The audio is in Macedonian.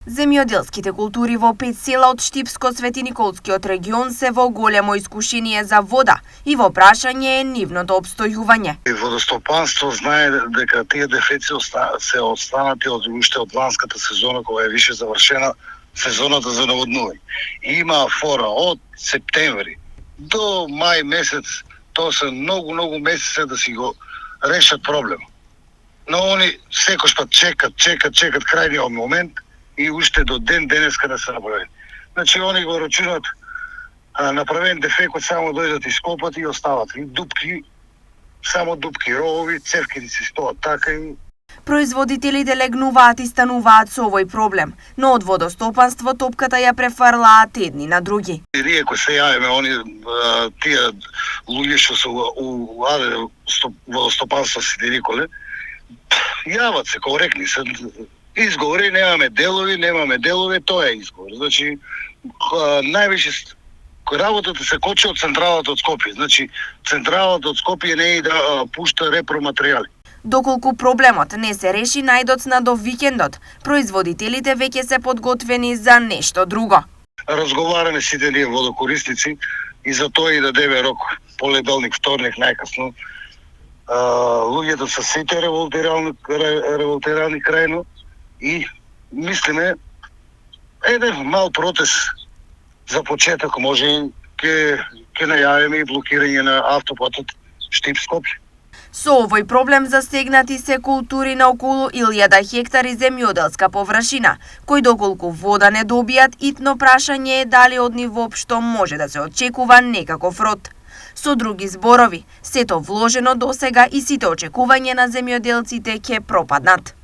Земјоделските култури во 5 села од Штипско-Светиниколскиот регион се во големо искушение за вода и во прашање е нивното обстојување. Водостопанство знае дека тие дефеци се останати уште од ланската сезона, кога е више завршена сезоната за наводнување. Има фора од септември до мај месец, тоа се многу месеци да си го решат проблем. Но они секој пат чекат крајниот момент и уште до ден денеска не се направени. Значи, они го рачунат направен дефекот, само дојдат и скопат и остават. И дупки, само дупки, ровови, цевките си стоат така и... Производителите легнуваат и стануваат со овој проблем, но од водостопанство топката ја префрлаат едни на други. И ние кои се јавиме, тие луѓе што се у водостопанство Сидириколе, јават се, коректни се, изговори, немаме делови, тоа е изговор. Значи, највише работата се кочи од централата од Скопје. Значи, централата од Скопје не е да пушта репроматеријали. Доколку проблемот не се реши најдоцна до викендот, производителите веќе се подготвени за нешто друго. Разговараме сите ние водокорисници и за тоа и дадеме рок понеделник, вторник најкасно. Луѓето се сите револтирани крајно и мислиме еден мал протест за почеток, може и ќе најавиме и блокирање на автопатот Штип-Скопје. Со овој проблем засегнати се култури на околу 1000 хектари земјоделска површина, кои доколку вода не добијат, итно прашање е дали од нив воопшто може да се очекува некаков род. Со други зборови, сето вложено досега и сите очекувања на земјоделците ќе пропаднат.